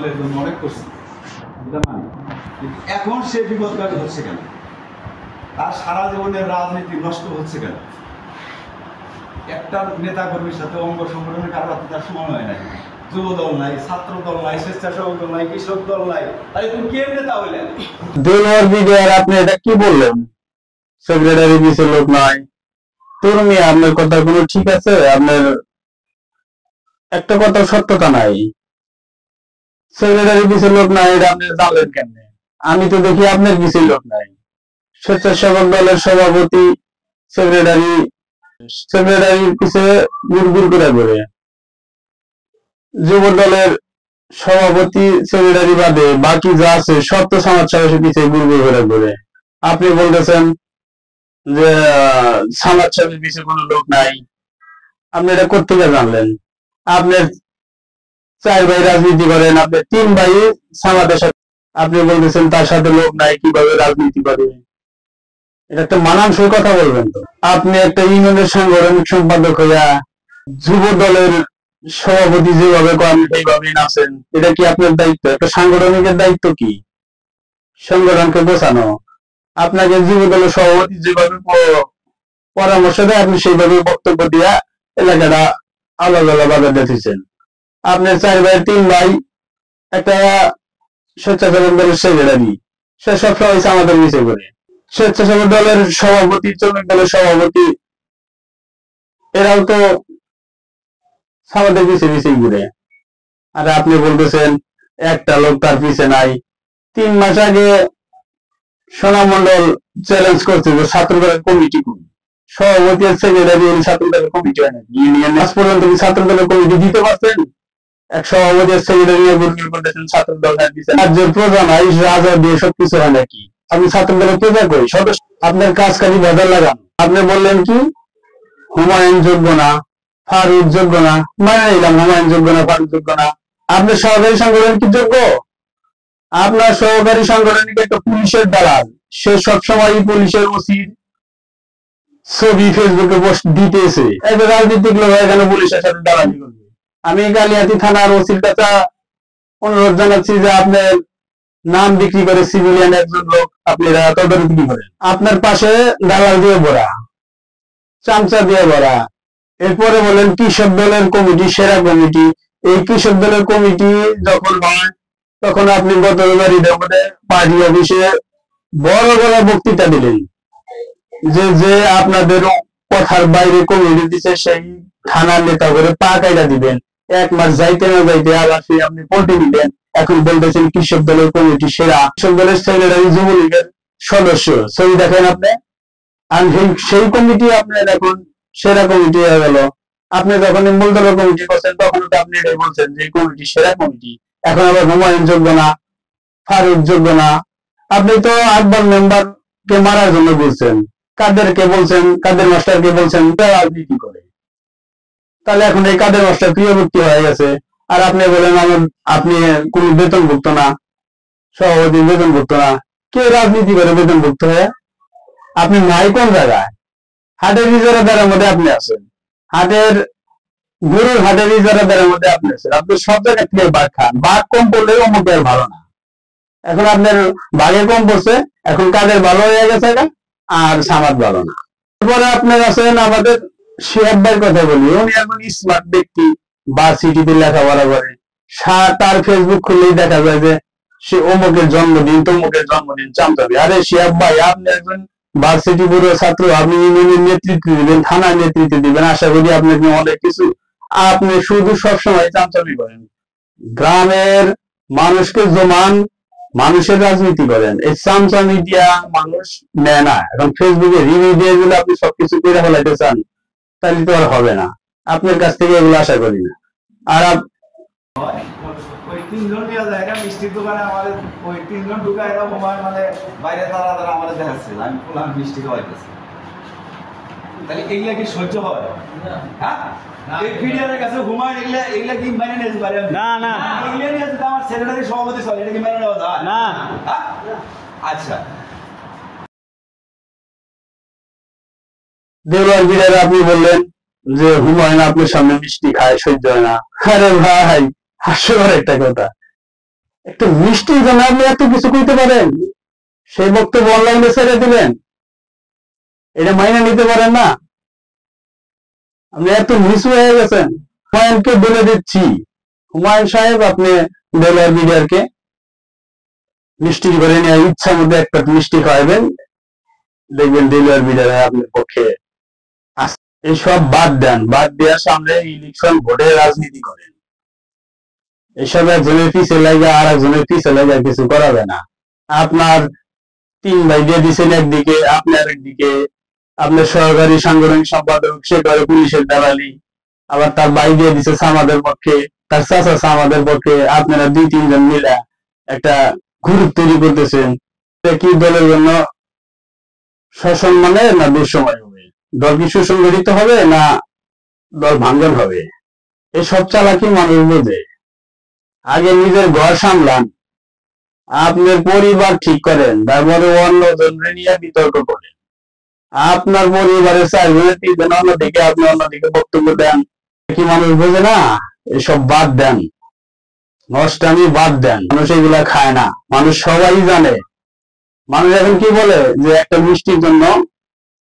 দলের জন্য অনেক করছে, এখন সে বিপদগামী হচ্ছে কেন? তার সারা জীবনের রাজনীতি নষ্ট হচ্ছে কেন? একটা নেতা কর্মীর সাথে অঙ্গ সংগঠনের কারো তার সময় হয় নাই, যুব দল নাই, ছাত্র দল নাই, স্বেচ্ছাসেবক দল নাই, কৃষক দল নাই, তাই তুমি কে নেতা হইলেন? দেলোয়ার বিডিআর আপনি এটা কি বললেন? সেক্রেটারি পিছে লোক নাই। তুমি আপনার কথা কোনো ঠিক আছে? আপনার একটা কথা সত্যতা নাই। সেক্রেটারি পিছে লোক নাই, এটা আপনি জানলেন কেমনে? আমি তো দেখি আপনার পিছে লোক নাই। স্বেচ্ছাসেবক দলের সভাপতি সেক্রেটারির পিছে গুড়গুড় করে ঘুরে। যুব দলের সভাপতি সেক্রেটারি বাদে বাকি যা আছে সব তো সমাজসেবকের পিছে গুড়গুড় করে ঘুরে। আপনি বলতেছেন যে সমাজসেবকের পিছে কোনো লোক নাই। আপনি এটা কোত্থেকে জানলেন? আপনার 4 ভাই রাজনীতি করেন, আপনি 3 ভাই সমাজের সাথে, আপনি বলতেছেন তার সাথে লোক নাই, কিভাবে রাজনীতি করে? এটা একটা মানানসই কথা বলবেন তো। আপনি একটা ইউনিয়নের সাংগঠনিক সম্পাদক হইয়া যুব দলের সভাপতি যেভাবে করেন সেইভাবেই নাচেন, এটা কি আপনার দায়িত্ব? একটা সাংগঠনিকের দায়িত্ব কি? সংগঠনকে বোঝানো। আপনাকে যুব দলের সভাপতি যেভাবে পরামর্শ দেয়, আপনি সেইভাবে বক্তব্য দিয়া এলাকাটা আলাদা আলাদা দেখেছেন। আপনার 4 ভাই 3 ভাই একটা স্বেচ্ছাসেবক দলের সেক্রেটারি, সে সবসময় আমাদের নিচে করে। স্বেচ্ছাসেবক দলের সভাপতি, শ্রমিক দলের সভাপতি, এরাও তো আমাদের পিছে পিছিয়ে ঘুরে। আর আপনি বলতেছেন একটা লোক তার পিছে নাই। 3 মাস আগে সোনামন্ডল চ্যালেঞ্জ করছে যে ছাত্রদলের কমিটি কোন সভাপতি আর সেক্রেটারি ছাত্রদলের কমিটি হয় নাকি? ইউনিয়ন আজ পর্যন্ত কি ছাত্রদলের কমিটি দিতে পারছেন? এক সভাপতি আর সেক্রেটারি বলতেছেন ছাত্রদল রাজ্যের প্রজা নাই, রাজা দিয়ে সবকিছু হয় নাকি? আপনি ছাত্রদলের প্রজা কই সদস্য? আপনার কাজ খালি ভেজাল লাগান। আপনি বললেন কি হুমায়ুন যোগ্য না, ফারুক যোগ্য না, মানে নিলাম হুমায়ুন যোগ্য না, ফারুক যোগ্য না। আপনার সহকারী সংগঠন কি যোগ্য? আপনার সহকারী সাংগঠনিক একটা পুলিশের দালাল, সে সবসময় পুলিশের ওসির ছবি ফেসবুকে পোস্ট দিতেছে। একটা রাজনীতিক লোক এখানে পুলিশের সাথে দালালি করবে। আমি কালিয়াতি থানার ওসির কাছে অনুরোধ জানাচ্ছি যে আপনার নাম বিক্রি করে সিভিলিয়ান একজন লোক আপনারা তদারকি করেন। আপনার পাশে দালাল দিয়ে ভরা, চামচা দিয়ে ভরা। এরপরে বলেন কৃষক দলের কমিটি সেরা কমিটি। এই কৃষক দলের কমিটি যখন হয় তখন আপনি গতবার পার্টি অফিসে বড় বড় বক্তৃতা দিলেন যে আপনাদের কথার বাইরে কমিটি দিচ্ছে, সেই থানার নেতা করে পা কাইটা দিবেন। 1 মাস যাইতে না যাইতে আবার আপনি পল্টি দিলেন। এখন বলতেছেন কৃষক দলের কমিটি সেরা। কৃষক দলের সেক্রেটারি যুবলীগের সদস্য, ছবি দেখেন আপনি। আর সেই কমিটি আপনার এখন সেরা কমিটি হয়ে গেল। আপনি যখন মূল দলের কমিটি করছেন তখন তো আপনি এটাই বলছেন যে কমিটি সেরা কমিটি। এখন আবার হুমায়ুন যোগ্য না, ফারুক যোগ্য না। আপনি তো আকবর মেম্বার কে মারার জন্য বলছেন, কাদেরকে বলছেন, কাদের মাস্টারকে বলছেন রাজনীতি করে। তাহলে এখন এই কাদের মাস্টার প্রিয়ভক্তি হয়ে গেছে। আর আপনি বলেন আপনি কোন বেতনভুক্ত না, সভাপতি বেতনভুক্ত না। কে রাজনীতি করে বেতনভুক্ত হয়ে? আপনি নাই কোন জায়গায়? হাটের ইজারাদারের মধ্যে আপনি আছেন, হাটের গরুর হাটের ইজারাদারের মধ্যে আপনি আছেন। আপনি সব জায়গা থেকে বাঘ খান। বাঘ কম পড়লে অমুকে আর ভালো না। এখন আপনার বাঘে কম পড়ছে, এখন কাদের ভালো হয়ে গেছে এটা, আর সামাদ ভালো না। তারপরে আপনার আছেন আমাদের শিহাব ভাইয়ের কথা বলি। উনি এখন স্মার্ট ব্যক্তি, বা সিটিতে লেখাপড়া করে। তার ফেসবুক খুললেই দেখা যায় যে সে অমুকের জন্মদিন, তমুকের জন্মদিন চামচাবি। আরে শিহাব ভাই, আপনি একজন ভার্সিটি পুরো ছাত্র, আপনি ইউনিয়নের নেতৃত্ব দিবেন, থানার নেতৃত্ব দিবেন, আশা করি আপনাকে অনেক কিছু। আপনি শুধু সবসময় চামচাবি করেন, গ্রামের মানুষকে জমান, মানুষের রাজনীতি করেন। এই চামচা মিডিয়া মানুষ নেয় না। এখন ফেসবুকে রিভিউ দিয়ে দিলে আপনি সবকিছু করে ফেলাইতে চান, তাহলে তো আর হবে না। আপনার কাছ থেকে এগুলো আশা করি না। আর ওই 3 জন নিয়ে জায়গা মিষ্টির দোকানে আমাদের ওই 3 জন ঢুকায় এরা হুমায়ুন মানে বাইরে তারা তারা আমাদের দেখাচ্ছে আমি ফুলান মিষ্টি খাওয়াইতেছি। তাহলে এইগুলা কি সহ্য হয়? হ্যাঁ, এই ফিডিয়ারের কাছে হুমায়ুন এগুলা কি মেনে নিতে পারে? না না, এগুলা নিয়ে যদি আমার সেক্রেটারি সভাপতি চলে, এটা কি মেনে নেওয়া যায়? না। আচ্ছা, দেলোয়ার বিড়ার আপনি বললেন যে হুমায়ুন আপনার সামনে মিষ্টি খায়, সহ্য হয় না। আরে ভাই, হাস্যকর একটা কথা। একটু মিষ্টির জন্য আপনি এত কিছু কইতে পারেন, সেই বক্তব্য অনলাইনে ছেড়ে দিলেন, এটা মাইনে নিতে পারেন না? আপনি এত নিচু হয়ে গেছেন। হুমায়ুনকে বলে দিচ্ছি, হুমায়ুন সাহেব আপনি ডেলার বিডিআরকে মিষ্টি করে নিয়ে ইচ্ছা মধ্যে একটা মিষ্টি খাওয়াবেন, দেখবেন ডেলার বিডিআর আপনার পক্ষে। এসব বাদ দেন, বাদ দেওয়ার সামনে ইলেকশন ভোটের রাজনীতি করেন। এসব একজনের পিছে লাগে আর একজনের পিছে লাগে কিছু করা যায় না। আপনার 3 ভাই দিয়ে দিচ্ছেন একদিকে, আপনার একদিকে, আপনার সহকারী সাংগঠনিক সম্পাদক সে করে পুলিশের দালালি, আবার তার ভাই দিয়ে দিচ্ছে সামাদের পক্ষে, তার চাচা সামাদের পক্ষে। আপনারা 2-3 জন মিলে একটা গ্রুপ তৈরি করতেছেন। কি দলের জন্য সসম্মানে না দুঃসময় হবে? দল কি সুসংগঠিত হবে না দল ভাঙ্গন হবে? এসব চালাকি মানুষ বোঝে। আগে নিজের ঘর সামলান, আপনার পরিবার ঠিক করেন, তারপরে অন্যজনকে নিয়ে বিতর্ক করেন। আপনার পরিবারের 4 জনের 3 জন অন্যদিকে, আপনি অন্যদিকে বক্তব্য দেন, কি মানুষ বোঝে না? এসব বাদ দেন, নষ্টামি বাদ দেন। মানুষ এগুলা খায় না, মানুষ সবাই জানে। মানুষ এখন কি বলে যে একটা মিষ্টির জন্য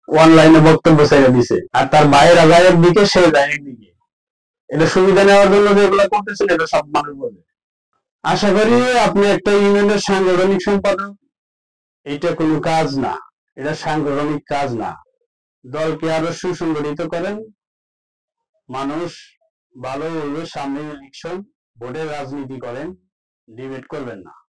অনলাইনে বক্তব্য ছেড়ে দিছে, আর তার বাইরে যায় একদিকে, সে যায় একদিকে। এটা সুবিধা নেওয়ার জন্য যেগুলো করতেছেন, এটা সব মানুষ বোঝে। আশা করি আপনি একটা ইউনিয়নের সাংগঠনিক সম্পাদক, এটা কোনো কাজ না, এটা সাংগঠনিক কাজ না। দলকে আরো সুসংগঠিত করেন, মানুষ ভালো বলবে। সামনে ইলেকশন, ভোটের রাজনীতি করেন, ডিবেট করবেন না।